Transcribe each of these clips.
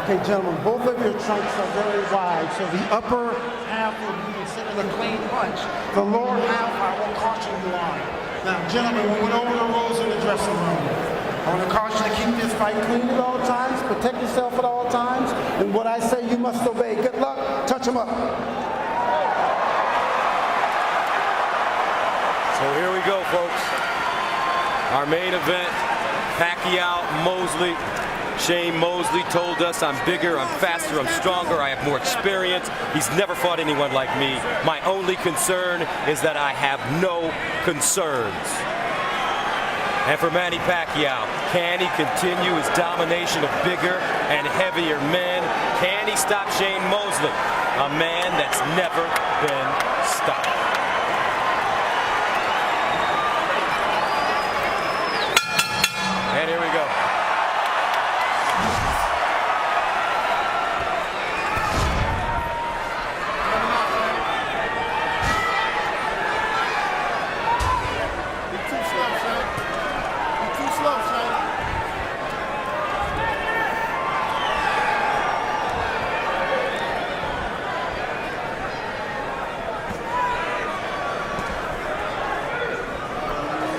Okay, gentlemen, both of your trunks are very wide, so the upper half will be considered a clean punch. The lower half I will caution you on. Now, gentlemen, we went over the rules in the dressing room. I want to caution you to keep this fight clean at all times, protect yourself at all times, and what I say you must obey. Good luck. Touch him up. So here we go, folks. Our main event, Pacquiao, Mosley. Shane Mosley told us I'm bigger, I'm faster, I'm stronger, I have more experience. He's never fought anyone like me. My only concern is that I have no concerns. And for Manny Pacquiao, can he continue his domination of bigger and heavier men? Can he stop Shane Mosley, a man that's never been stopped? And here we go.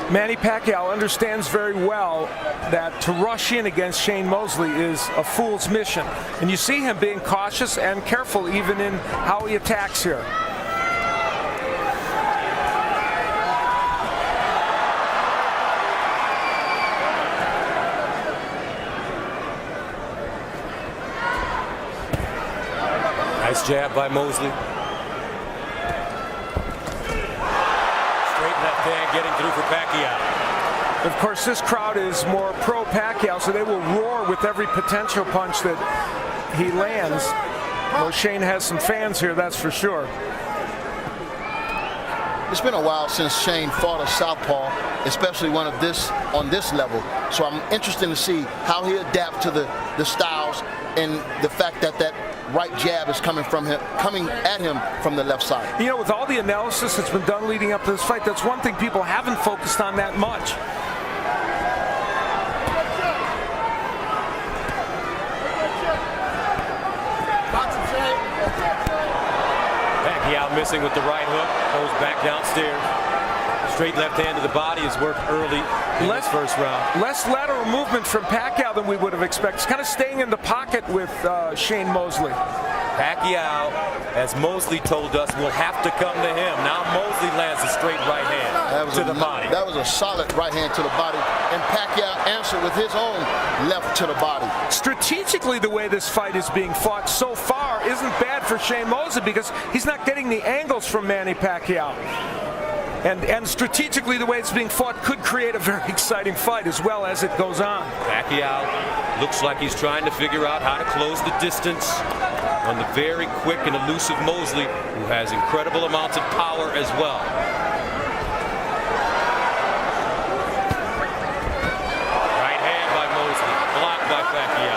Manny Pacquiao understands very well that to rush in against Shane Mosley is a fool's mission. And you see him being cautious and careful even in how he attacks here. Nice jab by Mosley. Left hand getting through for Pacquiao. Of course, this crowd is more pro-Pacquiao, so they will roar with every potential punch that he lands. Well, Shane has some fans here, that's for sure. It's been a while since Shane fought a southpaw, especially one of this on this level. So I'm interested to see how he adapts to the styles and the fact that that right jab is coming at him from the left side. You know, with all the analysis that's been done leading up to this fight, that's one thing people haven't focused on that much. Pacquiao missing with the right hook, goes back downstairs. Straight left hand to the body has worked early in this first round. Less lateral movement from Pacquiao than we would have expected. He's kind of staying in the pocket with Shane Mosley. Pacquiao, as Mosley told us, will have to come to him. Now Mosley lands a straight right hand to the body. That was a solid right hand to the body, and Pacquiao answered with his own left to the body. Strategically, the way this fight is being fought so far isn't bad for Shane Mosley because he's not getting the angles from Manny Pacquiao. And strategically, the way it's being fought could create a very exciting fight as well as it goes on. Pacquiao looks like he's trying to figure out how to close the distance on the very quick and elusive Mosley, who has incredible amounts of power as well. Right hand by Mosley, blocked by Pacquiao.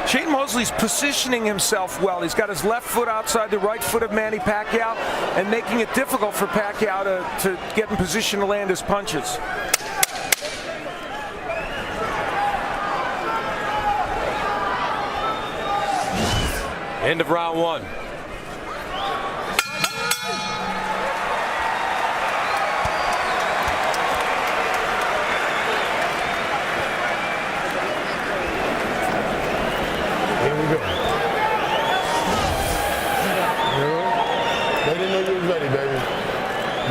Shane Mosley's positioning himself well. He's got his left foot outside the right foot of Manny Pacquiao and making it difficult for Pacquiao to get in position to land his punches. End of round one. Here we go. They didn't know you was ready, baby.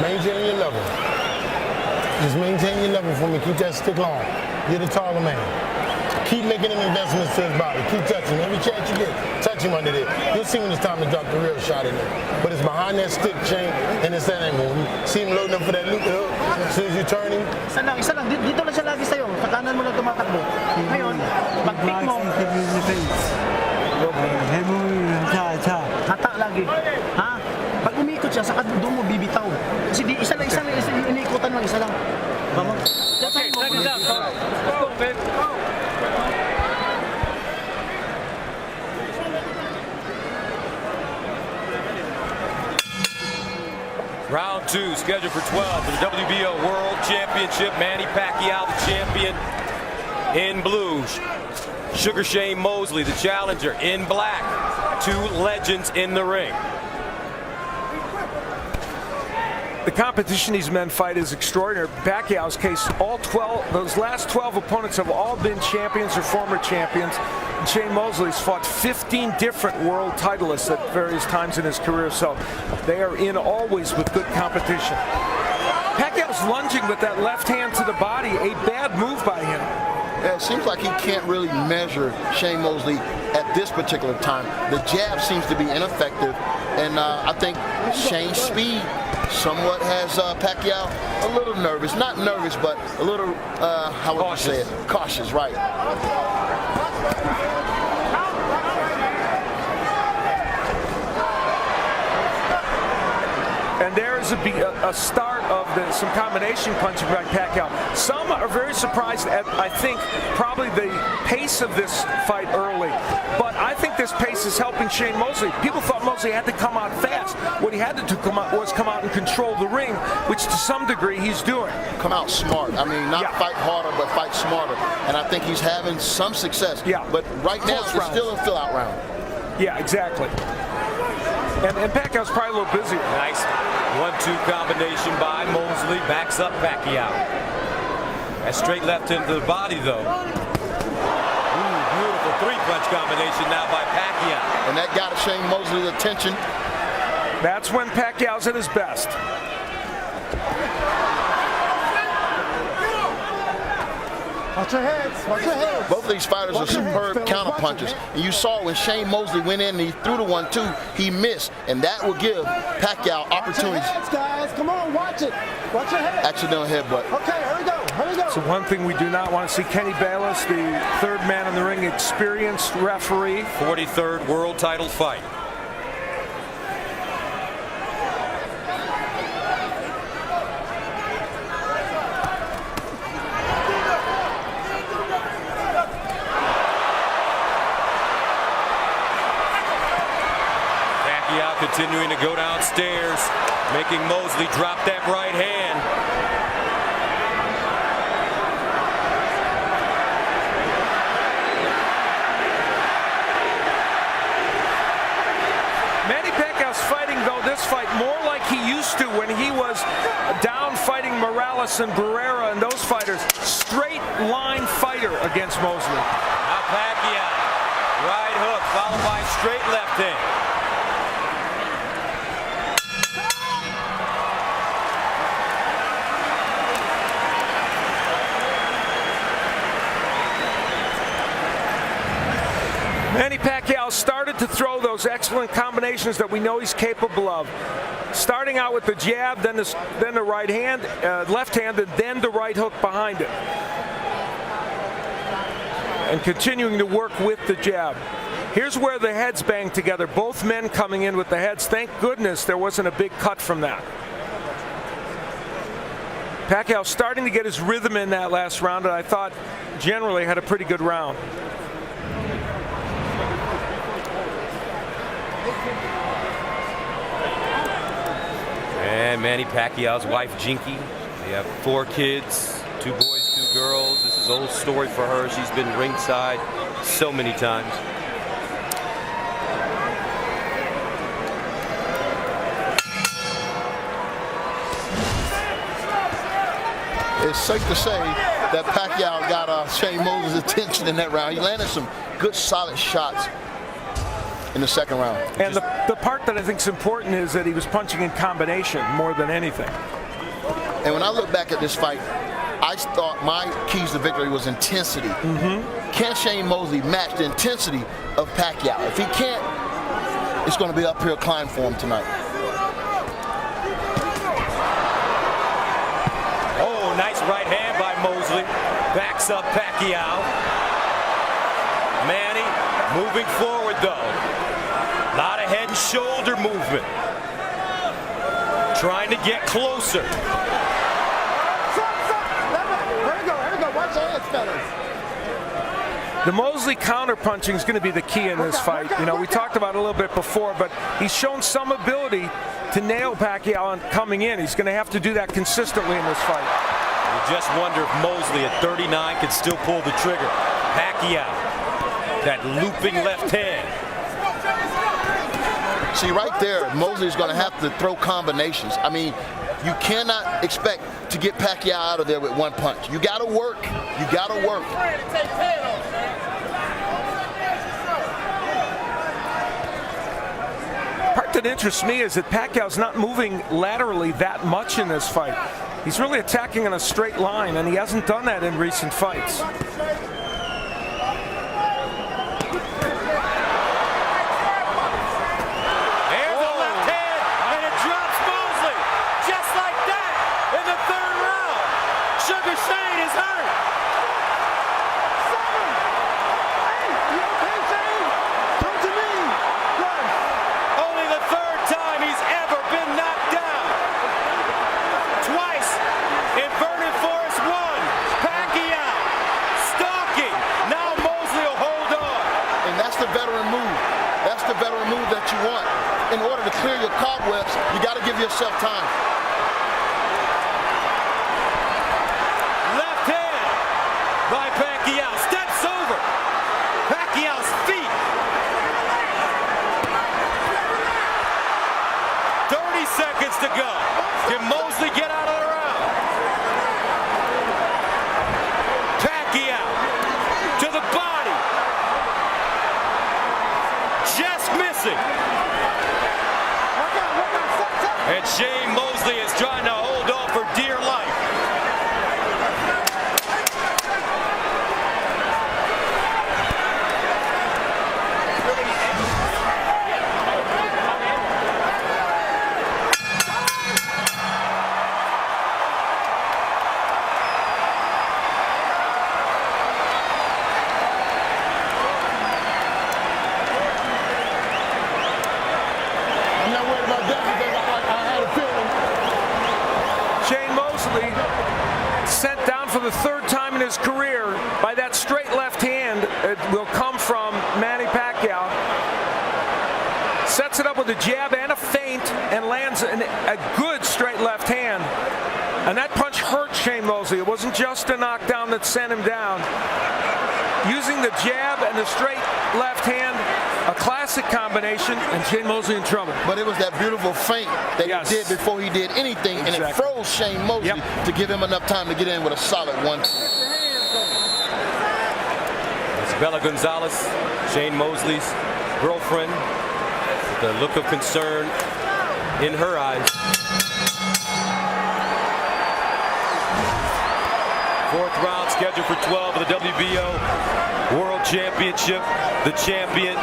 Maintain your level. Just maintain your level for me. Keep that stick long. You're the taller man. Keep making them investments to his body. Keep touching him. Every chance you get, touch him under there. You'll see when it's time to drop the real shot in there. But it's behind that stick chain and it's that angle. You see him loading up for that loop hook. As soon as you turn him. Isa lang. Dito lang siya lagi sa'yo. Pagkanan mo lang tumatakbo. Ngayon, pag-pick mo. Hata lagi. Ha? Pag umikot siya, saka doon mo bibitaw. Kasi di, isa lang, iniikutan lang, isa lang. Vamos. Okay, second down. Go, man. Go. Round 2, scheduled for 12 for the WBO World Championship. Manny Pacquiao, the champion, in blue. Sugar Shane Mosley, the challenger, in black. Two legends in the ring. The competition these men fight is extraordinary. Pacquiao's case, those last 12 opponents have all been champions or former champions. And Shane Mosley's fought 15 different world titleists at various times in his career, so they are in always with good competition. Pacquiao's lunging with that left hand to the body, a bad move by him. Yeah, it seems like he can't really measure Shane Mosley at this particular time. The jab seems to be ineffective, and I think Shane's speed somewhat has Pacquiao a little nervous. Not nervous, but a little, how would you say it? Cautious, right. And there is a start of some combination punching by Pacquiao. Some are very surprised at, I think, probably the pace of this fight early. But I think this pace is helping Shane Mosley. People thought Mosley had to come out fast. What he had to do was come out and control the ring, which to some degree he's doing. Come out smart. I mean, not fight harder, but fight smarter. And I think he's having some success. Yeah. But right now, it's still a fill-out round. Yeah, exactly. And Pacquiao's probably a little busy. Nice 1-2 combination by Mosley. Backs up Pacquiao. A straight left into the body, though. Ooh, beautiful three-punch combination now by Pacquiao. And that got Shane Mosley's attention. That's when Pacquiao's at his best. Watch your heads. Watch your heads. Both of these fighters are superb counterpunchers. And you saw when Shane Mosley went in and he threw the 1-2, he missed. And that will give Pacquiao opportunities. Watch your heads, guys. Come on, watch it. Watch your heads. Accidental headbutt. Okay, here we go. Here we go. So one thing we do not want to see, Kenny Bayless, the third man in the ring, experienced referee. 43rd world title fight. Continuing to go downstairs, making Mosley drop that right hand. Manny Pacquiao's fighting, though, this fight more like he used to when he was down fighting Morales and Barrera and those fighters. Straight line fighter against Mosley. Now Pacquiao, right hook followed by straight left hand. Manny Pacquiao started to throw those excellent combinations that we know he's capable of. Starting out with the jab, then the right hand, left hand, and then the right hook behind it. And continuing to work with the jab. Here's where the heads bang together. Both men coming in with the heads. Thank goodness there wasn't a big cut from that. Pacquiao starting to get his rhythm in that last round, and I thought generally had a pretty good round. And Manny Pacquiao's wife, Jinky. They have 4 kids, 2 boys, 2 girls. This is an old story for her. She's been ringside so many times. It's safe to say that Pacquiao got Shane Mosley's attention in that round. He landed some good, solid shots in the second round. And the part that I think is important is that he was punching in combination more than anything. And when I look back at this fight, I thought my keys to victory was intensity. Can Shane Mosley match the intensity of Pacquiao? If he can't, it's going to be an uphill climb for him tonight. Oh, nice right hand by Mosley. Backs up Pacquiao. Manny moving forward, though. A lot of head and shoulder movement. Trying to get closer. Here we go. Here we go. Watch your heads, fellas. The Mosley counterpunching is going to be the key in this fight. You know, we talked about it a little bit before, but he's shown some ability to nail Pacquiao coming in. He's going to have to do that consistently in this fight. You just wonder if Mosley at 39 can still pull the trigger. Pacquiao, that looping left hand. See, right there, Mosley's going to have to throw combinations. I mean, you cannot expect to get Pacquiao out of there with one punch. You got to work. You got to work. Part that interests me is that Pacquiao's not moving laterally that much in this fight. He's really attacking in a straight line, and he hasn't done that in recent fights. In order to clear your cobwebs, you got to give yourself time. Left hand by Pacquiao. Steps over Pacquiao's feet. 30 seconds to go. Can Mosley get out of the round? Pacquiao to the body. Just missing. And Shane Mosley is trying to hold on for dear life. I'm not worried about that because I had a feeling. Shane Mosley, sent down for the third time in his career by that straight left hand. It will come from Manny Pacquiao. Sets it up with a jab and a feint and lands a good straight left hand. And that punch hurt Shane Mosley. It wasn't just a knockdown that sent him down. Using the jab and the straight left hand, a classic combination, and Shane Mosley in trouble. But it was that beautiful feint that he did before he did anything, and it froze Shane Mosley to give him enough time to get in with a solid one. It's Bella Gonzalez, Shane Mosley's girlfriend, with the look of concern in her eyes. Fourth round scheduled for 12 of the WBO World Championship. The champion,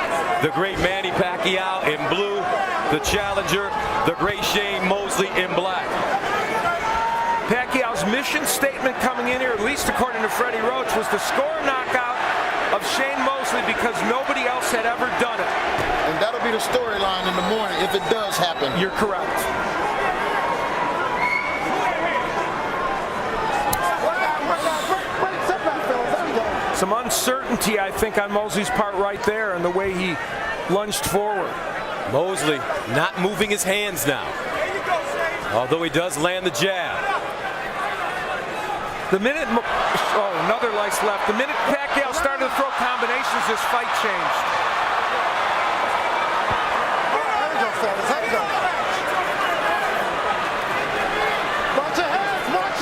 the great Manny Pacquiao in blue. The challenger, the great Shane Mosley in black. Pacquiao's mission statement coming in here, at least according to Freddie Roach, was to score a knockout of Shane Mosley because nobody else had ever done it. And that'll be the storyline in the morning if it does happen. You're correct. Some uncertainty, I think, on Mosley's part right there and the way he lunged forward. Mosley not moving his hands now, although he does land the jab. The minute, another lice left. The minute Pacquiao started to throw combinations, this fight changed.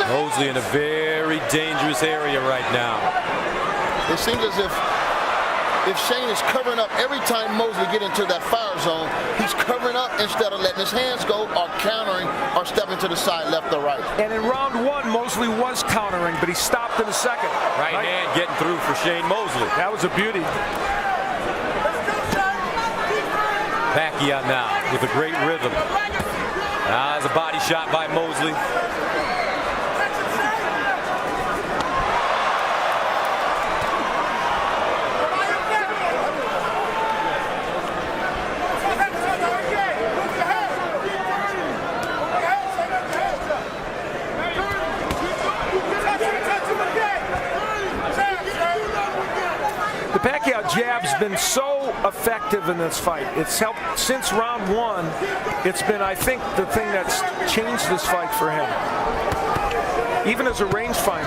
Mosley in a very dangerous area right now. It seems as if Shane is covering up every time Mosley get into that fire zone, he's covering up instead of letting his hands go or countering or stepping to the side left or right. And in round one, Mosley was countering, but he stopped in the second. Right hand getting through for Shane Mosley. That was a beauty. Pacquiao now with a great rhythm. Now there's a body shot by Mosley. The Pacquiao jab jab's been so effective in this fight. It's helped since round 1. It's been, I think, the thing that's changed this fight for him. Even as a rangefinder.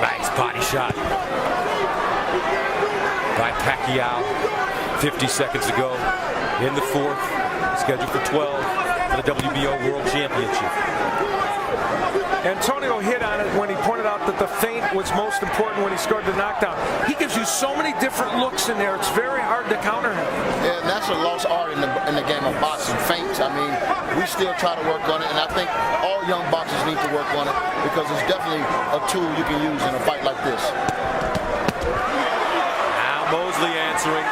Nice body shot by Pacquiao. 50 seconds ago in the 4th, scheduled for 12 for the WBO World Championship. Antonio hit on it when he pointed out that the feint was most important when he scored the knockdown. He gives you so many different looks in there. It's very hard to counter him. Yeah, and that's a lost art in the game of boxing, feints. I mean, we still try to work on it, and I think all young boxers need to work on it because it's definitely a tool you can use in a fight like this. Now Mosley answering.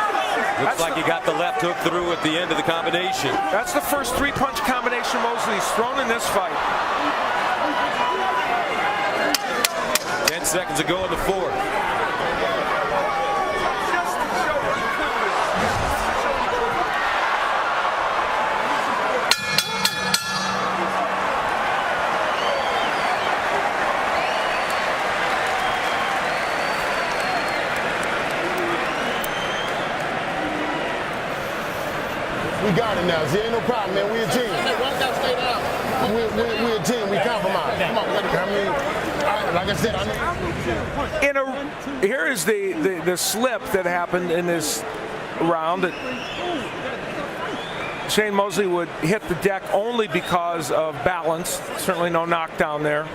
Looks like he got the left hook through at the end of the combination. That's the first 3-punch combination Mosley's thrown in this fight. 10 seconds ago in the 4th. We got it now. See, ain't no problem, man. We a team. We a team. We compromise. Come on, I mean, like I said, I know. Here is the slip that happened in this round. That Shane Mosley would hit the deck only because of balance. Certainly no knockdown there.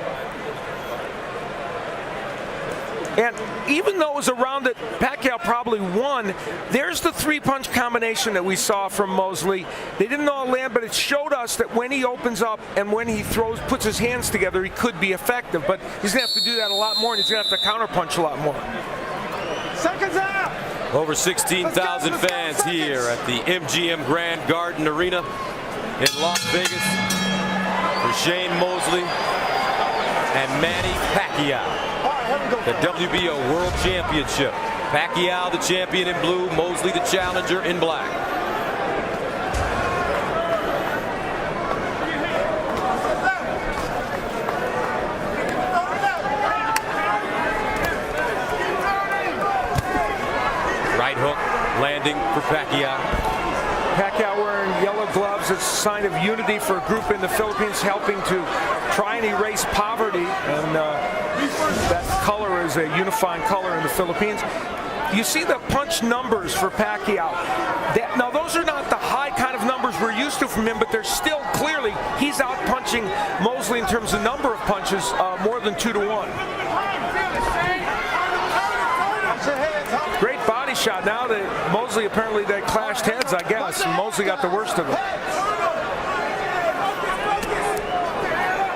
And even though it was a round that Pacquiao probably won, there's the 3-punch combination that we saw from Mosley. They didn't all land, but it showed us that when he opens up and when he puts his hands together, he could be effective. But he's going to have to do that a lot more, and he's going to have to counterpunch a lot more. Seconds out! Over 16,000 fans here at the MGM Grand Garden Arena in Las Vegas for Shane Mosley and Manny Pacquiao. The WBO World Championship. Pacquiao the champion in blue, Mosley the challenger in black. Right hook landing for Pacquiao. Pacquiao wearing yellow gloves is a sign of unity for a group in the Philippines helping to try and erase poverty, and that color is a unifying color in the Philippines. You see the punch numbers for Pacquiao. Now those are not the high kind of numbers we're used to from him, but they're still clearly, he's out punching Mosley in terms of number of punches, more than 2-1. Great body shot. Now that Mosley, apparently they clashed heads, I guess, and Mosley got the worst of it.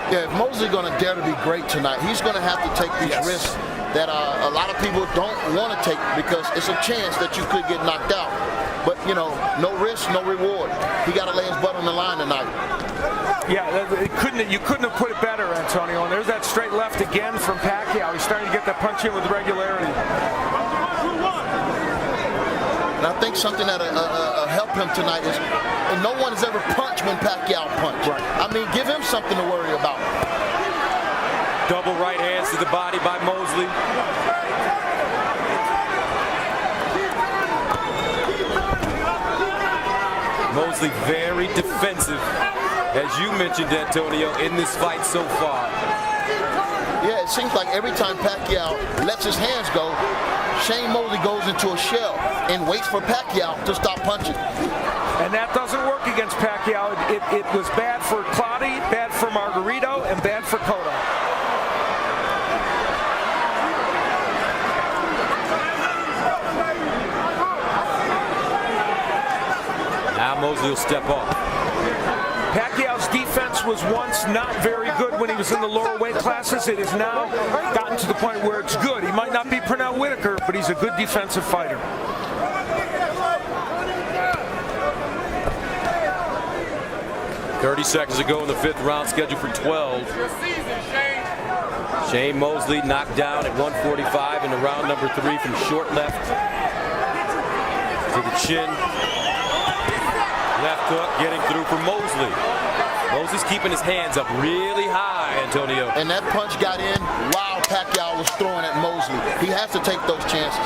Yeah, if Mosley's going to dare to be great tonight, he's going to have to take these risks that a lot of people don't want to take because it's a chance that you could get knocked out. But, you know, no risk, no reward. He got to lay his butt on the line tonight. Yeah, you couldn't have put it better, Antonio. And there's that straight left again from Pacquiao. He's starting to get that punch in with regularity. And I think something that'll help him tonight is no one has ever punched when Pacquiao punched. Right. I mean, give him something to worry about. Double right hands to the body by Mosley. Mosley very defensive, as you mentioned, Antonio, in this fight so far. Yeah, it seems like every time Pacquiao lets his hands go, Shane Mosley goes into a shell and waits for Pacquiao to stop punching. And that doesn't work against Pacquiao. It was bad for Clottey, bad for Margarito, and bad for Cotto. Now Mosley will step off. Pacquiao's defense was once not very good when he was in the lower weight classes. It has now gotten to the point where it's good. He might not be Pernell Whitaker, but he's a good defensive fighter. Seconds ago in the 5th round, scheduled for 12. Shane Mosley knocked down at 145 into round number 3 from short left to the chin. Left hook getting through for Mosley. Mosley's keeping his hands up really high, Antonio. And that punch got in while Pacquiao was throwing at Mosley. He has to take those chances.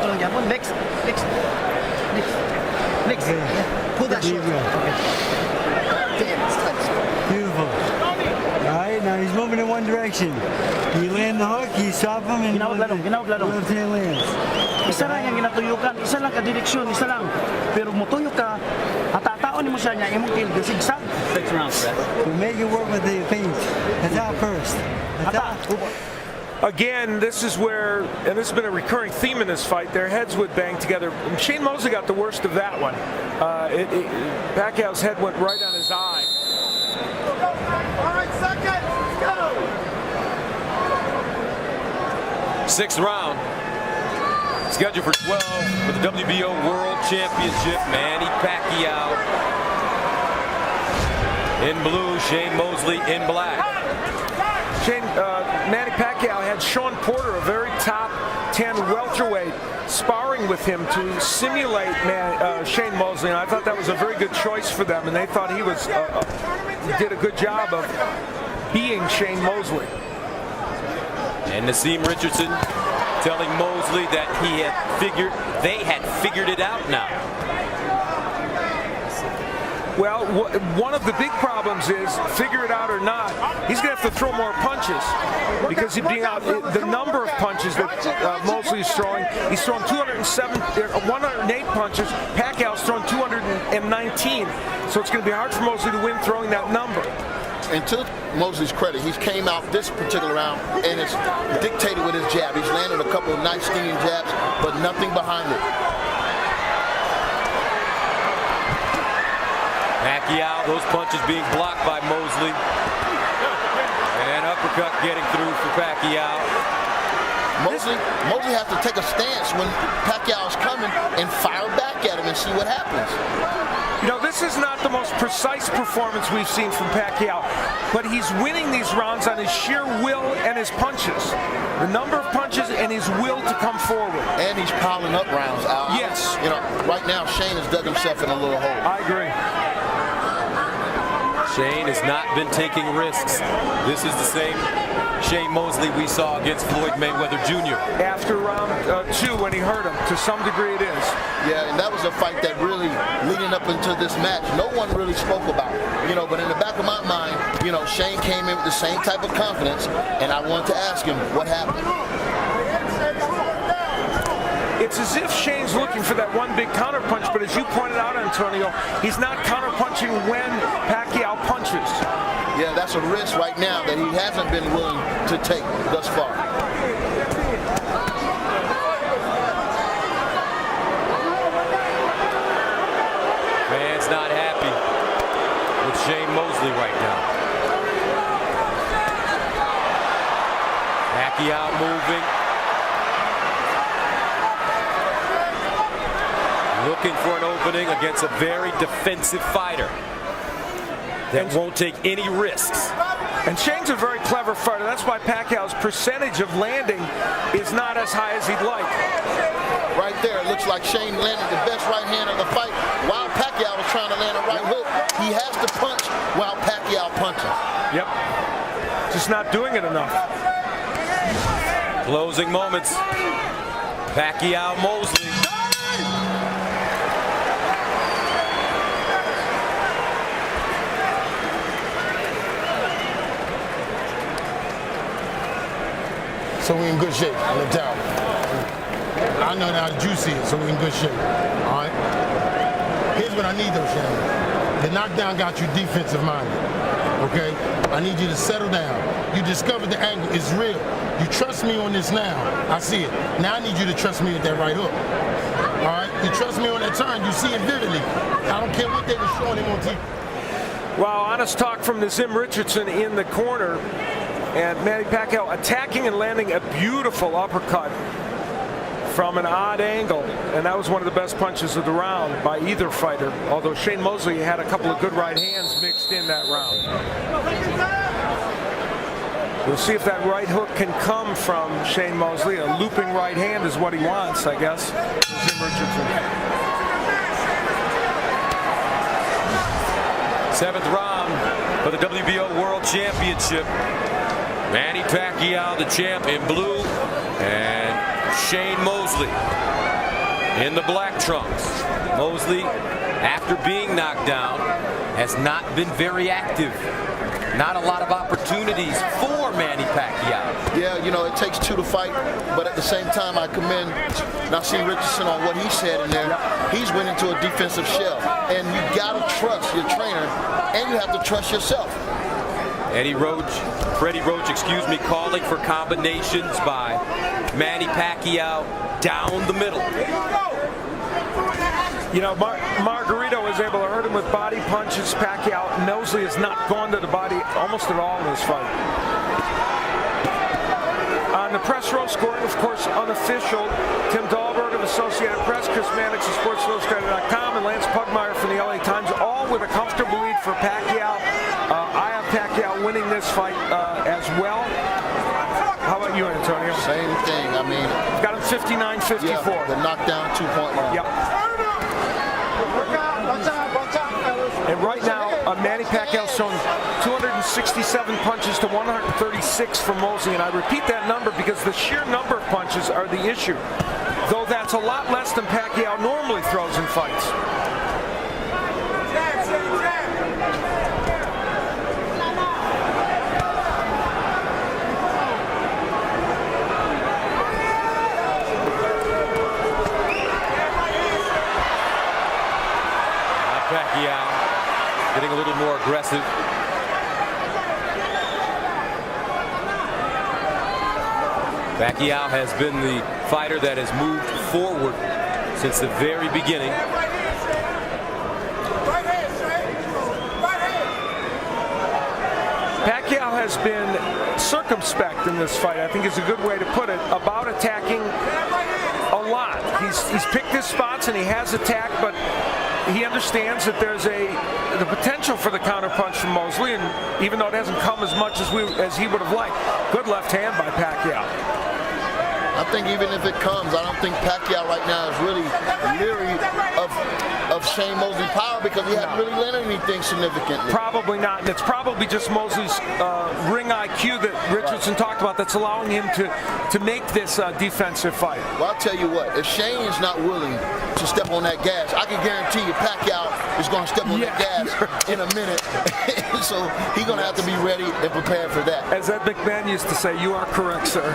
ko lang yapon. Lex. Yeah. Pull that short. Okay. Beautiful. All right, now he's moving in one direction. You land the hook, you stop him, and Ginawag ladong. left hand lands. Isa lang yung ginatuyukan, isa lang ka direksyon, isa lang. Pero mutuyok ka, atataon mo siya niya, imong kildo, sigsag. 6 rounds, So make it work with the feet. That's out first. Again, this is where, and this has been a recurring theme in this fight, their heads would bang together. Shane Mosley got the worst of that one. Pacquiao's head went right on his eye. All right, second, go. 6th round. Scheduled for 12 for the WBO World Championship. Manny Pacquiao in blue, Shane Mosley in black. Manny Pacquiao had Sean Porter, a very top 10 welterweight, sparring with him to simulate Shane Mosley, and I thought that was a very good choice for them, and they thought he did a good job of being Shane Mosley. And Naseem Richardson telling Mosley that they had figured it out now. Well, one of the big problems is, figure it out or not, he's going to have to throw more punches because he's being out. The number of punches that Mosley is throwing, he's thrown 108 punches. Pacquiao's thrown 219. So it's going to be hard for Mosley to win throwing that number. And to Mosley's credit, he's came out this particular round and it's dictated with his jab. He's landed a couple of nice stinging jabs, but nothing behind it. Pacquiao, those punches being blocked by Mosley. And uppercut getting through for Pacquiao. Mosley has to take a stance when Pacquiao's coming and fire back at him and see what happens. You know, this is not the most precise performance we've seen from Pacquiao, but he's winning these rounds on his sheer will and his punches. The number of punches and his will to come forward. And he's piling up rounds, Al. Yes. You know, right now Shane has dug himself in a little hole. I agree. Shane has not been taking risks. This is the same Shane Mosley we saw against Floyd Mayweather Jr. After round 2 when he hurt him, to some degree it is. Yeah, and that was a fight that really, leading up into this match, no one really spoke about. You know, but in the back of my mind, you know, Shane came in with the same type of confidence, and I wanted to ask him what happened. It's as if Shane's looking for that one big counterpunch, but as you pointed out, Antonio, he's not counterpunching when Pacquiao punches. Yeah, that's a risk right now that he hasn't been willing to take thus far. Man's not happy with Shane Mosley right now. Pacquiao moving. Looking for an opening against a very defensive fighter that won't take any risks. And Shane's a very clever fighter. That's why Pacquiao's percentage of landing is not as high as he'd like. Right there, it looks like Shane landed the best right hand of the fight while Pacquiao was trying to land a right hook. He has to punch while Pacquiao punches. Yep. Just not doing it enough. Closing moments. Pacquiao Mosley. So we're in good shape, no doubt. I know how juicy it is, so we're in good shape. All right? Here's what I need though, Shannon. The knockdown got you defensive minded. Okay? I need you to settle down. You discovered the angle. It's real. You trust me on this now. I see it. Now I need you to trust me with that right hook. All right? You trust me on that turn. You see it vividly. I don't care what they were showing him on TV. Well, honest talk from Naseem Richardson in the corner. And Manny Pacquiao attacking and landing a beautiful uppercut from an odd angle. And that was one of the best punches of the round by either fighter. Although Shane Mosley had a couple of good right hands mixed in that round. We'll see if that right hook can come from Shane Mosley. A looping right hand is what he wants, I guess. Naseem Richardson. 7th round for the WBO World Championship. Manny Pacquiao, the champ, in blue, and Shane Mosley In the black trunks, Mosley, after being knocked down, has not been very active. Not a lot of opportunities for Manny Pacquiao. Yeah, you know, it takes two to fight, but at the same time, I commend Naseem Richardson on what he said in there. He's went into a defensive shell, and you gotta trust your trainer, and you have to trust yourself. Freddie Roach, excuse me, calling for combinations by Manny Pacquiao down the middle. You know, Margarito was able to hurt him with body punches. Pacquiao, Mosley has not gone to the body almost at all in this fight. On the press row scoring, of course, unofficial. Tim Dahlberg of Associated Press, Chris Mannix of SportsIllustrated.com, and Lance Pugmire from the LA Times, all with a comfortable lead for Pacquiao. I have Pacquiao winning this fight as well. How about you, Antonio? Same thing. I mean, got him 59-54. Yeah, the knockdown 2-point line. Yep. And right now, Manny Pacquiao's shown 267 punches to 136 from Mosley. And I repeat that number because the sheer number of punches are the issue. Though that's a lot less than Pacquiao normally throws in fights. Pacquiao getting a little more aggressive. Pacquiao has been the fighter that has moved forward since the very beginning. Pacquiao has been circumspect in this fight, I think is a good way to put it, about attacking a lot. He's picked his spots and he has attacked, but he understands that there's the potential for the counterpunch from Mosley, and even though it hasn't come as much as he would have liked. Good left hand by Pacquiao. I think even if it comes, I don't think Pacquiao right now is really leery of Shane Mosley's power because he hasn't really learned anything significantly. Probably not, and it's probably just Mosley's ring IQ that Richardson talked about that's allowing him to make this defensive fight. Well, I'll tell you what, if Shane is not willing to step on that gas, I can guarantee you Pacquiao is going to step on that gas in a minute. So he's going to have to be ready and prepared for that. As Ed McMahon used to say, you are correct, sir.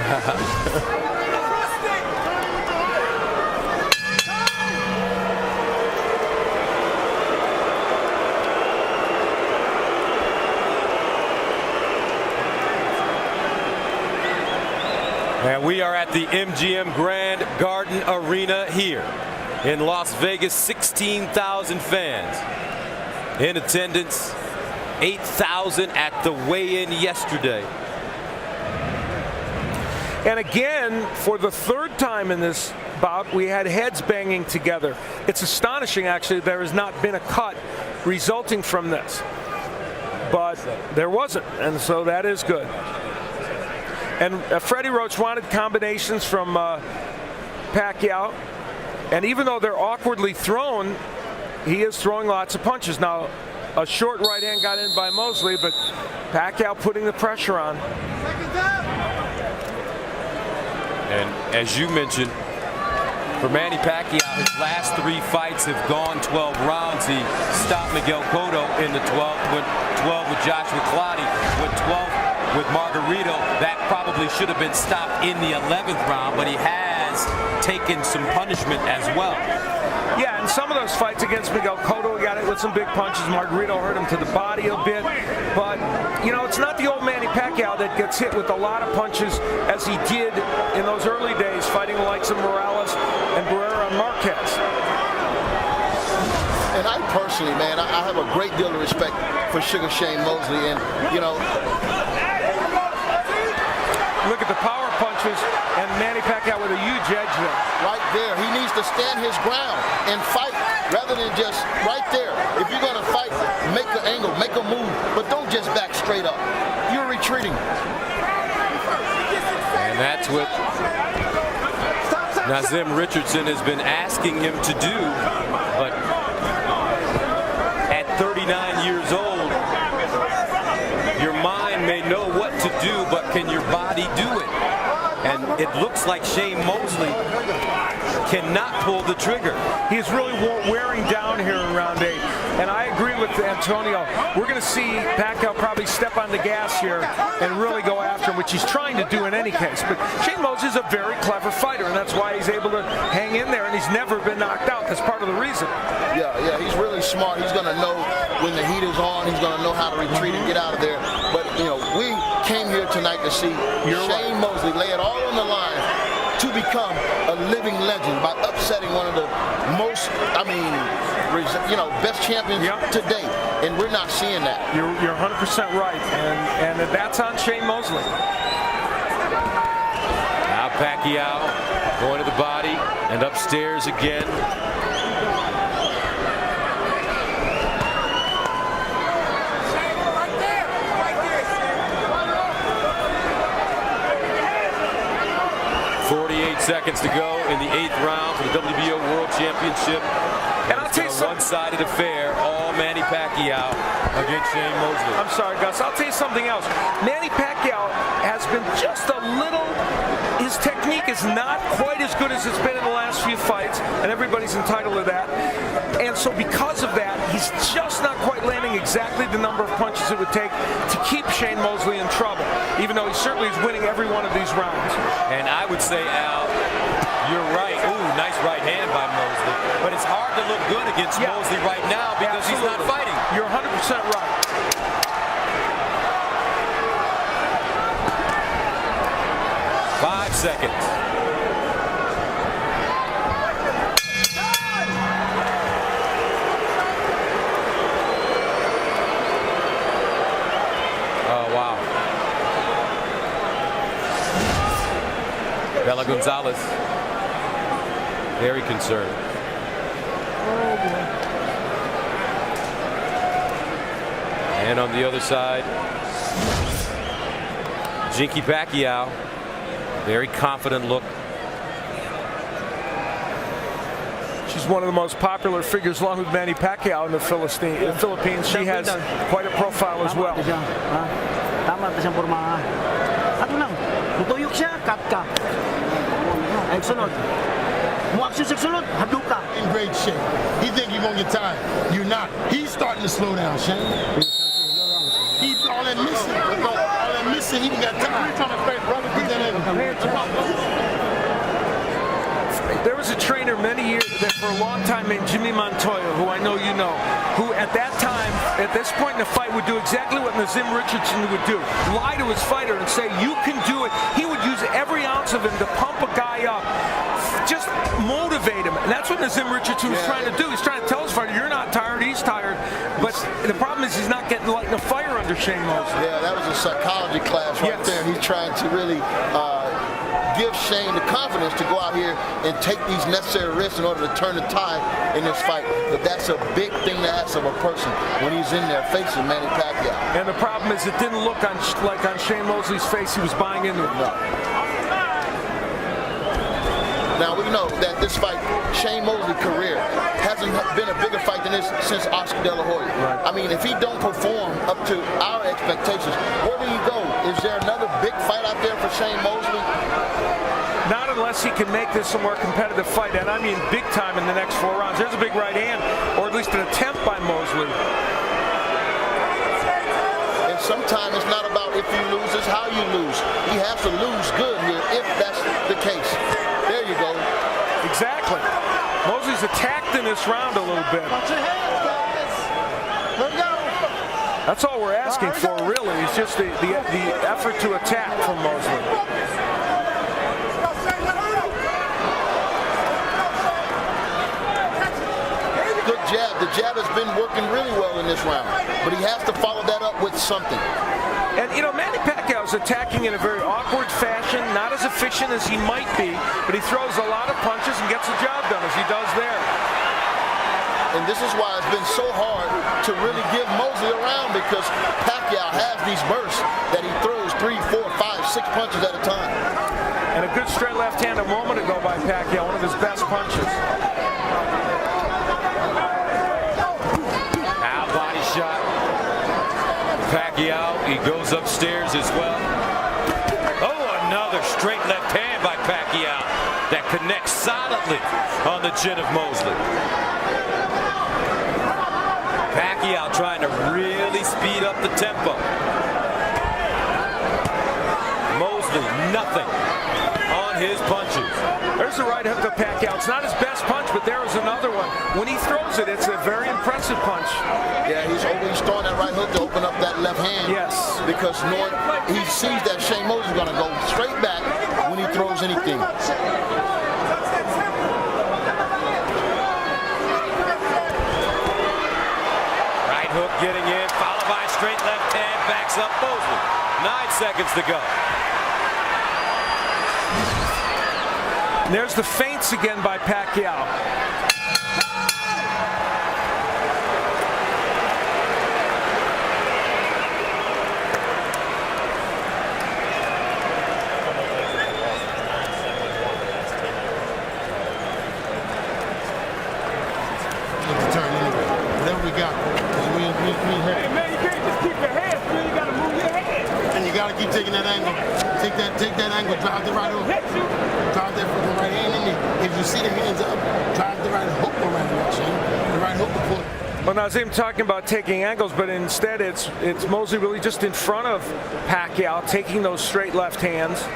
And we are at the MGM Grand Garden Arena here in Las Vegas. 16,000 fans in attendance. 8,000 at the weigh-in yesterday. And again, for the third time in this bout, we had heads banging together. It's astonishing, actually, there has not been a cut resulting from this. But there wasn't, and so that is good. And Freddie Roach wanted combinations from Pacquiao. And even though they're awkwardly thrown, he is throwing lots of punches. Now, a short right hand got in by Mosley, but Pacquiao putting the pressure on. And as you mentioned, for Manny Pacquiao, his last 3 fights have gone 12 rounds. He stopped Miguel Cotto in the 12th, went 12 with Joshua Clottey, went 12 with Margarito. That probably should have been stopped in the 11th round, but he has taken some punishment as well. Yeah, and some of those fights against Miguel Cotto, he got hit with some big punches. Margarito hurt him to the body a bit. But, you know, it's not the old Manny Pacquiao that gets hit with a lot of punches as he did in those early days, fighting the likes of Morales and Barrera and Marquez. And I personally, man, I have a great deal of respect for Sugar Shane Mosley. And, you know, look at the power punches, and Manny Pacquiao with a huge edge there. Right there. He needs to stand his ground and fight rather than just right there. If you're going to fight, make an angle, make a move, but don't just back straight up. You're retreating. And that's what Naseem Richardson has been asking him to do. But at 39 years old, your mind may know what to do, but can your body do it? And it looks like Shane Mosley cannot pull the trigger. He is really wearing down here in round 8. And I agree with Antonio. We're going to see Pacquiao probably step on the gas here and really go after him, which he's trying to do in any case. But Shane Mosley is a very clever fighter, and that's why he's able to hang in there, and he's never been knocked out. That's part of the reason. Yeah, he's really smart. He's going to know when the heat is on. He's going to know how to retreat and get out of there. But, you know, we came here tonight to see Shane Mosley lay it all on the line to become a living legend by upsetting one of the most, best champions to date. And we're not seeing that. You're 100% right, and that's on Shane Mosley. Now Pacquiao going to the body and upstairs again. Seconds to go in the 8th round for the WBO World Championship. And I'll tell you something. One-sided affair, all Manny Pacquiao against Shane Mosley. I'm sorry, Gus. I'll tell you something else. Manny Pacquiao has been just a little. His technique is not quite as good as it's been in the last few fights, and everybody's entitled to that. And so because of that, he's just not quite landing exactly the number of punches it would take to keep Shane Mosley in trouble, even though he certainly is winning every one of these rounds. And I would say, Al, you're right. Ooh, nice right hand by Mosley. But it's hard to look good against Mosley right now because he's not fighting. You're 100% right. Seconds. Oh, wow. Bella Gonzalez, very concerned. And on the other side, Jinky Pacquiao. Very confident look. She's one of the most popular figures along with Manny Pacquiao in the Philippines. She has quite a profile as well. Tama na siyang porma. Ato lang, tutuyok siya, cut ka. Ay, sunod. Mo-action sa sunod, hadlok ka. In great shape. He think you're going to get tired. You're not. He's starting to slow down, Shane. He's all that missing. All that missing, he got tired. There was a trainer many years, for a long time, named Jimmy Montoya, who I know you know, who at that time, at this point in the fight, would do exactly what Nazim Richardson would do. Lie to his fighter and say, you can do it. He would use every ounce of him to pump a guy up. Just motivate him. And that's what Nazim Richardson was trying to do. He's trying to tell his fighter, you're not tired, he's tired. But the problem is he's not getting lighting a fire under Shane Mosley. Yeah, that was a psychology class right there. He's trying to really give Shane the confidence to go out here and take these necessary risks in order to turn the tide in this fight. But that's a big thing to ask of a person when he's in there facing Manny Pacquiao. And the problem is it didn't look like on Shane Mosley's face he was buying into it. No. Now we know that this fight, Shane Mosley's career, hasn't been a bigger fight than this since Oscar De La Hoya. Right. I mean, if he don't perform up to our expectations, where do you go? Is there another big fight out there for Shane Mosley? Not unless he can make this a more competitive fight, and I mean big time in the next 4 rounds. There's a big right hand, or at least an attempt by Mosley. And sometimes it's not about if you lose, it's how you lose. He has to lose good here if that's the case. There you go. Exactly. Mosley's attacked in this round a little bit. Watch your hands, guys. There we go. That's all we're asking for, really. It's just the effort to attack from Mosley. Good jab. The jab has been working really well in this round, but he has to follow that up with something. And, you know, Manny Pacquiao is attacking in a very awkward fashion, not as efficient as he might be, but he throws a lot of punches and gets the job done, as he does there. And this is why it's been so hard to really give Mosley around, because Pacquiao has these bursts that he throws 3, 4, 5, 6 punches at a time. And a good straight left hand a moment ago by Pacquiao, one of his best punches. Now body shot. Pacquiao, he goes upstairs as well. Oh, another straight left hand by Pacquiao. that connects solidly on the chin of Mosley. Pacquiao trying to really speed up the tempo. Mosley, nothing on his punches. There's the right hook of Pacquiao. It's not his best punch, but there is another one. When he throws it, it's a very impressive punch. Yeah, he's throwing that right hook to open up that left hand. Yes. Because he sees that Shane Mosley's going to go straight back when he throws anything. Right hook getting in, followed by straight left hand, backs up Mosley. 9 seconds to go. There's the feints again by Pacquiao. Turn anyway. Whatever we got. We hit. Hey man, you can't just keep your hands, man. You gotta move your head. And you gotta keep taking that angle. Take that angle, drive the right hook. Drive that fucking right hand in there. If you see the hands up, drive the right hook around that Shane. The right hook will pull. Well, Nazim talking about taking angles, but instead it's Mosley really just in front of Pacquiao, taking those straight left hands.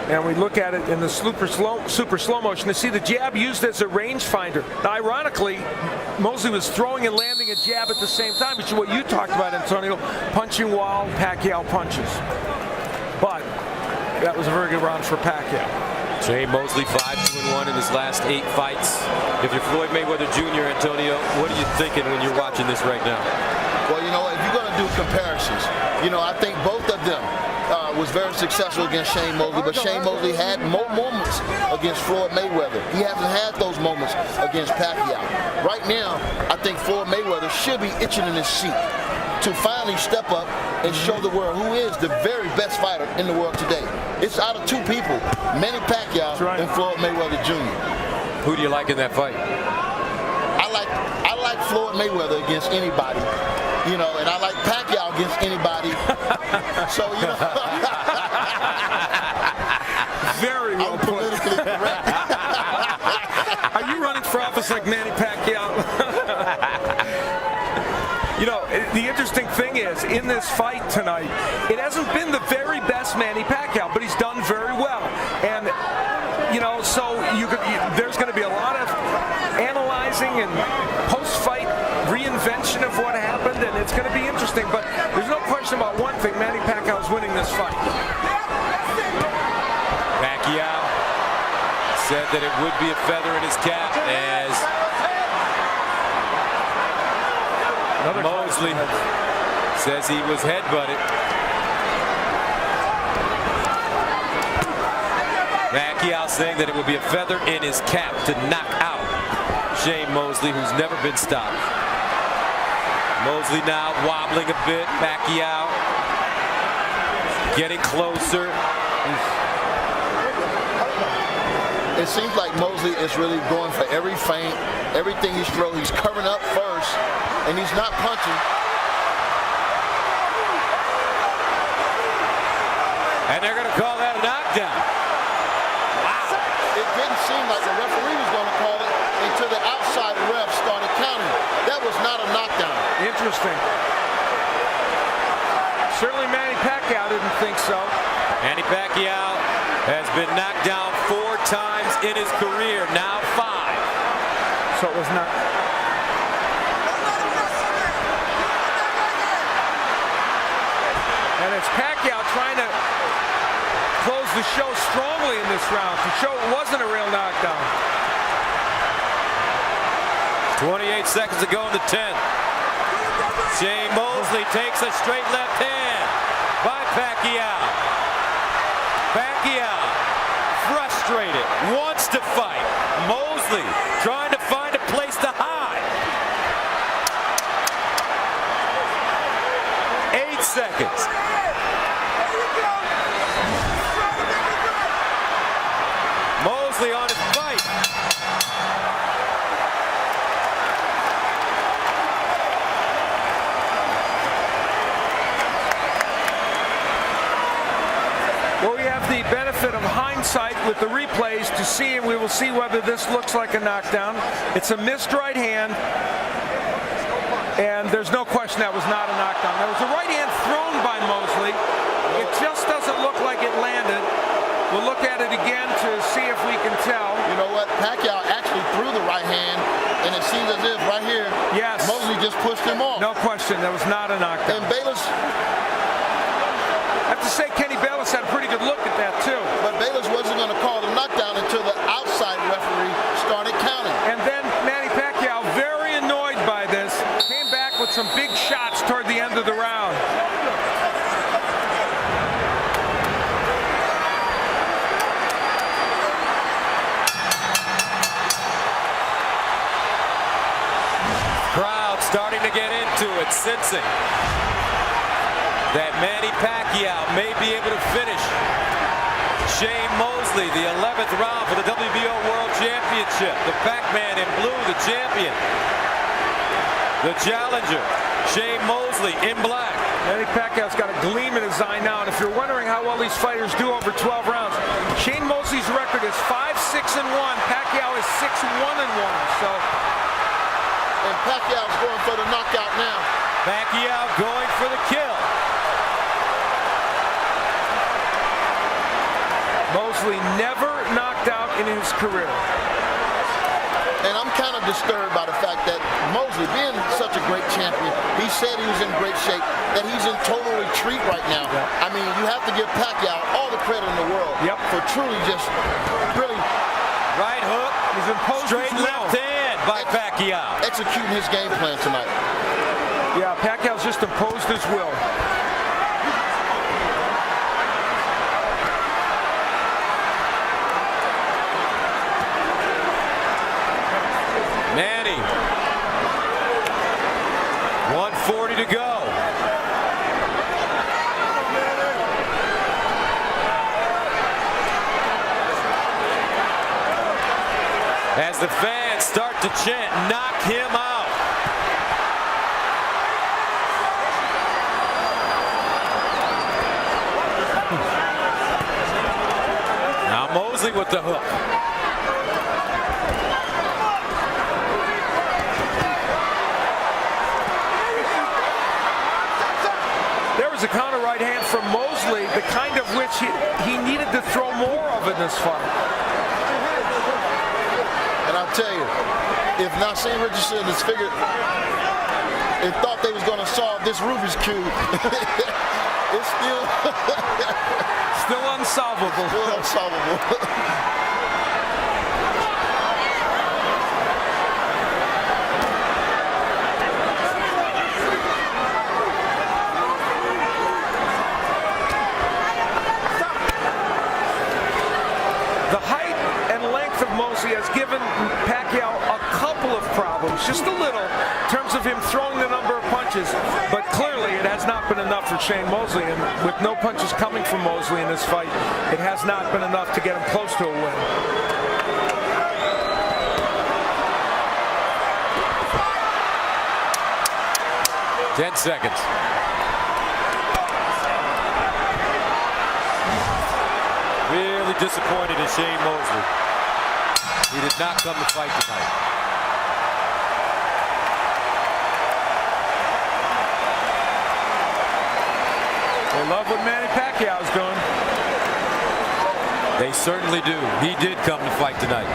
And we look at it in the super slow motion to see the jab used as a rangefinder. Now, ironically, Mosley was throwing and landing a jab at the same time, which is what you talked about, Antonio, punching while Pacquiao punches. But that was a very good round for Pacquiao. Shane Mosley 5-2-1 in his last 8 fights. If you're Floyd Mayweather Jr., Antonio, what are you thinking when you're watching this right now? Well, you know, if you're going to do comparisons, you know, I think both of them was very successful against Shane Mosley, but Shane Mosley had more moments against Floyd Mayweather. He hasn't had those moments against Pacquiao. Right now, I think Floyd Mayweather should be itching in his seat to finally step up and show the world who is the very best fighter in the world today. It's out of 2 people, Manny Pacquiao and Floyd Mayweather Jr. Who do you like in that fight? I like Floyd Mayweather against anybody, you know, and I like Pacquiao against anybody. So, you know. Very well put. Politically correct. Are you running for office like Manny Pacquiao? You know, the interesting thing is, in this fight tonight, it hasn't been the very best Manny Pacquiao, but he's done very well. And, you know, so there's going to be a lot of analyzing and post-fight reinvention of what happened, and it's going to be interesting. But there's no question about one thing, Manny Pacquiao is winning this fight. Pacquiao said that it would be a feather in his cap as Mosley says he was headbutted. Pacquiao saying that it would be a feather in his cap to knock out Shane Mosley, who's never been stopped. Mosley now wobbling a bit. Pacquiao getting closer. It seems like Mosley is really going for every feint, everything he's throwing. He's covering up first, and he's not punching. And they're going to call that a knockdown. Wow. It didn't seem like the referee was going to call it until the outside ref started counting. That was not a knockdown. Interesting. Certainly Manny Pacquiao didn't think so. Manny Pacquiao has been knocked down 4 times in his career, now 5. So it was not. And it's Pacquiao trying to close the show strongly in this round to show it wasn't a real knockdown. 28 seconds to go in the 10th. Shane Mosley takes a straight left hand by Pacquiao. Pacquiao, frustrated, wants to fight. Mosley trying to find a place to hide. 8 seconds. Mosley on his fight. Well, we have the benefit hindsight with the replays to see, and we will see whether this looks like a knockdown. It's a missed right hand, and there's no question that was not a knockdown. There was a right hand thrown by Mosley. It just doesn't look like it landed. We'll look at it again to see if we can tell. You know what? Pacquiao actually threw the right hand, and it seems as if right here, Yes. Mosley just pushed him off. No question, that was not a knockdown. And Bayless, I have to say, Kenny Bayless had a pretty good look at that, too. but Bayless wasn't going to call the knockdown until the outside referee started counting. And then Manny Pacquiao, very annoyed by this, came back with some big shots toward the end of the round. Crowd starting to get into it, sensing that Manny Pacquiao may be able to finish Shane Mosley, the 11th round for the WBO World Championship. The Pac-Man in blue, the champion. The challenger, Shane Mosley in black. Manny Pacquiao's got a gleam in his eye now, and if you're wondering how well these fighters do over 12 rounds, Shane Mosley's record is 5-6-1. Pacquiao is 6-1-1. So, And Pacquiao's going for the knockout now. Pacquiao going for the kill. Mosley never knocked out in his career. And I'm kind of disturbed by the fact that Mosley, being such a great champion, he said he was in great shape, that he's in total retreat right now. I mean, you have to give Pacquiao all the credit in the world for truly just really Right hook. He's imposed Straight his will. left hand by Pacquiao. executing his game plan tonight. Yeah, Pacquiao's just imposed his will. Manny. 140 to go. As the fans start to chant, knock him out. Now Mosley with the hook. There was a counter right hand from Mosley, the kind of which he needed to throw more of in this fight. And I'll tell you, if Nassim Richardson has figured and thought they was going to solve this Rubik's Cube, it's still Still unsolvable. still unsolvable. The height and length of Mosley has given Pacquiao a couple of problems, just a little, in terms of him throwing the number of punches, but clearly it has not been enough for Shane Mosley, and with no punches coming from Mosley in this fight, it has not been enough to get him close to a win. Ten seconds. Really disappointed in Shane Mosley. He did not come to fight tonight. They love what Manny Pacquiao's doing. They certainly do. He did come to fight tonight.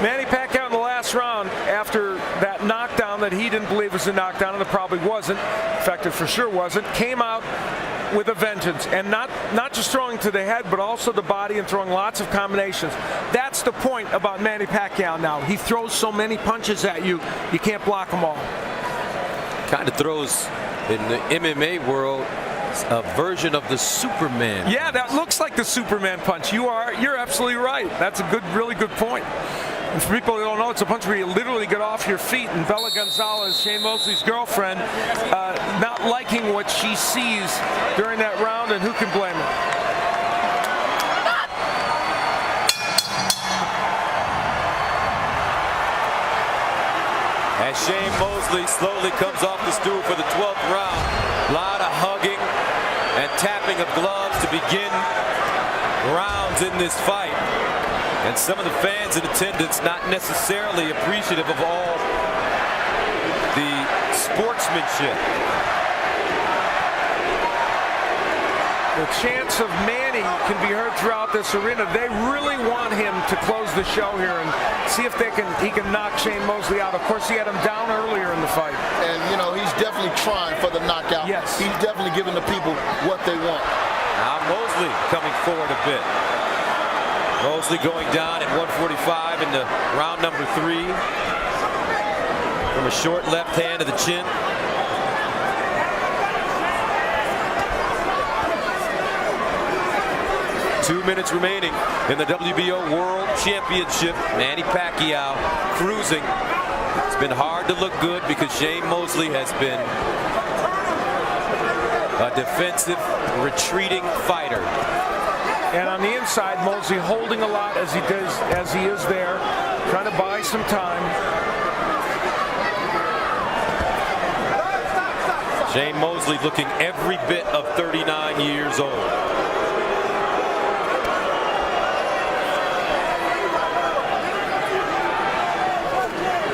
Manny Pacquiao in the last round, after that knockdown that he didn't believe was a knockdown, and it probably wasn't, in fact it for sure wasn't, came out with a vengeance, and not just throwing to the head, but also the body and throwing lots of combinations. That's the point about Manny Pacquiao now. He throws so many punches at you, you can't block them all. Kind of throws, in the MMA world, a version of the Superman. Yeah, that looks like the Superman punch. You're absolutely right. That's a really good point. And for people who don't know, it's a punch where you literally get off your feet. And Bella Gonzalez, Shane Mosley's girlfriend, not liking what she sees during that round, and who can blame her? As Shane Mosley slowly comes off the stool for the 12th round. A lot of hugging and tapping of gloves to begin rounds in this fight. And some of the fans in attendance not necessarily appreciative of all the sportsmanship. The chants of Manny can be heard throughout this arena. They really want him to close the show here and see if he can knock Shane Mosley out. Of course, he had him down earlier in the fight. And, you know, he's definitely trying for the knockout. Yes. He's definitely giving the people what they want. Now Mosley coming forward a bit. Mosley going down at 145 in the round number 3 from a short left hand to the chin. Two minutes remaining in the WBO World Championship. Manny Pacquiao cruising. It's been hard to look good because Shane Mosley has been a defensive, retreating fighter. And on the inside, Mosley holding a lot as he is there, trying to buy some time. Shane Mosley looking every bit of 39 years old.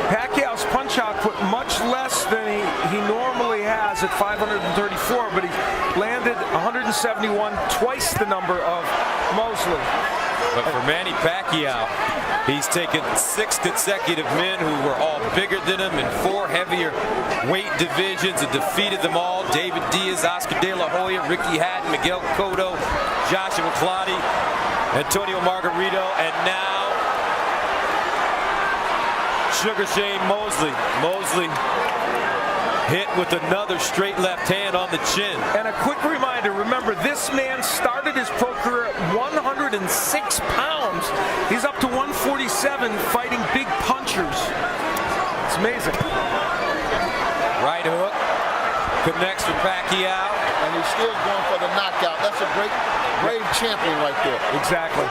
Pacquiao's punch output much less than he normally has at 534, but he landed 171, twice the number of Mosley. But for Manny Pacquiao, he's taken 6 consecutive men who were all bigger than him in 4 heavier weight divisions and defeated them all. David Diaz, Oscar De La Hoya, Ricky Hatton, Miguel Cotto, Joshua Clottey, Antonio Margarito, and now Sugar Shane Mosley. Mosley hit with another straight left hand on the chin. And a quick reminder, remember, this man started his pro career at 106 pounds. He's up to 147 fighting big punchers. It's amazing. Right hook connects for Pacquiao. And he's still going for the knockout. That's a great, brave champion right there. Exactly.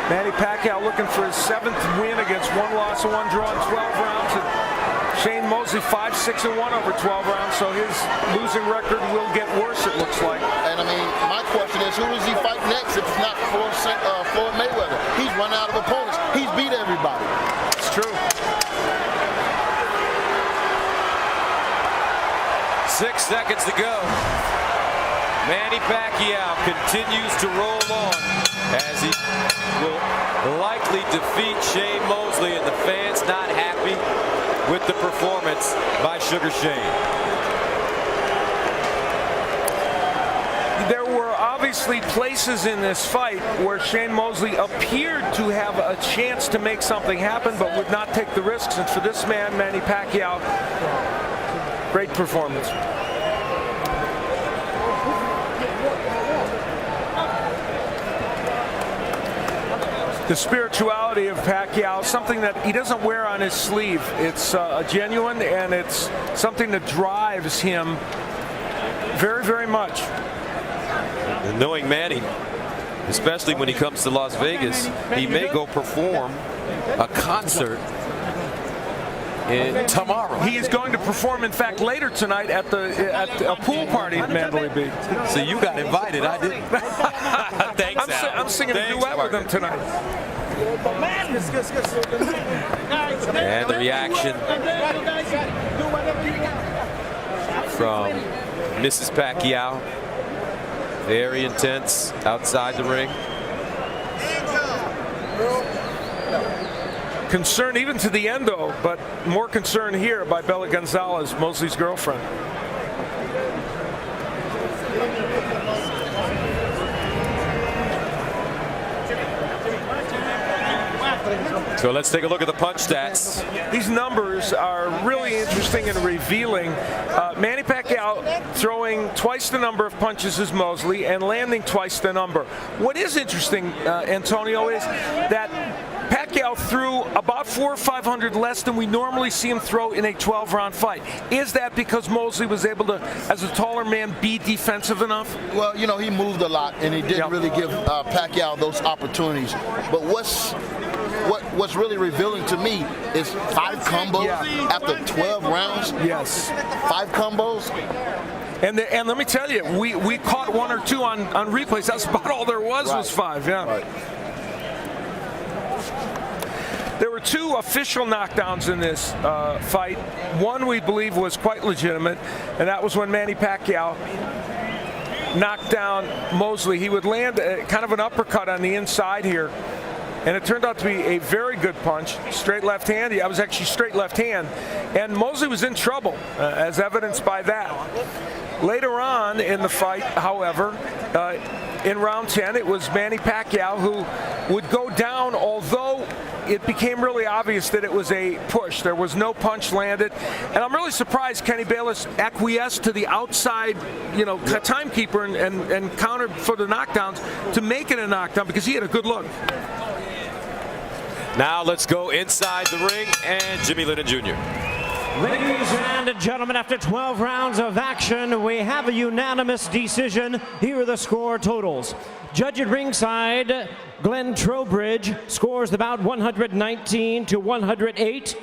Manny Pacquiao looking for his 7th win against 1 loss and 1 draw in 12 rounds. And Shane Mosley 5-6-1 over 12 rounds, so his losing record will get worse, it looks like. And I mean, my question is, who does he fight next if it's not Floyd Mayweather? He's run out of opponents. He's beat everybody. It's true. 6 seconds to go. Manny Pacquiao continues to roll on as he will likely defeat Shane Mosley, and the fans not happy with the performance by Sugar Shane. There were obviously places in this fight where Shane Mosley appeared to have a chance to make something happen, but would not take the risks. And for this man, Manny Pacquiao, great performance. The spirituality of Pacquiao, something that he doesn't wear on his sleeve. It's genuine, and it's something that drives him very, very much. And knowing Manny, especially when he comes to Las Vegas, he may go perform a concert tomorrow. He is going to perform, in fact, later tonight at a pool party at Mandalay Bay. So you got invited, I didn't. Thanks, Al. I'm singing a duet with him tonight. And the reaction from Mrs. Pacquiao, very intense outside the ring. Concern even to the end, though, but more concern here by Bella Gonzalez, Mosley's girlfriend. So let's take a look at the punch stats. These numbers are really interesting and revealing. Manny Pacquiao throwing twice the number of punches as Mosley and landing twice the number. What is interesting, Antonio, is that Pacquiao threw about 400 or 500 less than we normally see him throw in a 12-round fight. Is that because Mosley was able to, as a taller man, be defensive enough? Well, you know, he moved a lot, and he didn't really give Pacquiao those opportunities. But what's really revealing to me is 5 combos after 12 rounds. Yes. 5 combos. And let me tell you, we caught one or two on replays. That's about all there was 5. Yeah. Right. There were 2 official knockdowns in this fight. One we believe was quite legitimate, and that was when Manny Pacquiao knocked down Mosley. He would land kind of an uppercut on the inside here, and it turned out to be a very good punch. Straight left hand. I was actually straight left hand, and Mosley was in trouble, as evidenced by that. Later on in the fight, however, in round 10, it was Manny Pacquiao who would go down, although it became really obvious that it was a push. There was no punch landed. And I'm really surprised Kenny Bayless acquiesced to the outside, timekeeper and countered for the knockdowns to make it a knockdown because he had a good look. Now let's go inside the ring and Jimmy Lennon Jr. Ladies and gentlemen, after 12 rounds of action, we have a unanimous decision. Here are the score totals. Judge at ringside, Glenn Trowbridge scores the bout 119 to 108.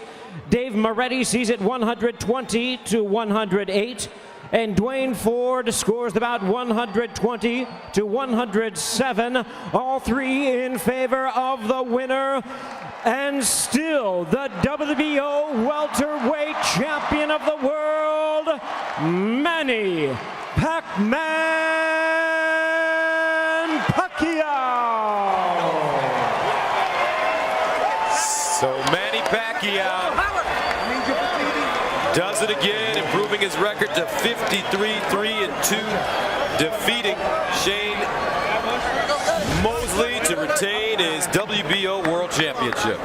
Dave Moretti sees it 120 to 108. And Dwayne Ford scores the bout 120 to 107. All 3 in favor of the winner. And still the WBO welterweight champion of the world, Manny Pac-Man Pacquiao. So Manny Pacquiao does it again, improving his record to 53-3-2, defeating Shane Mosley to retain his WBO World Championship.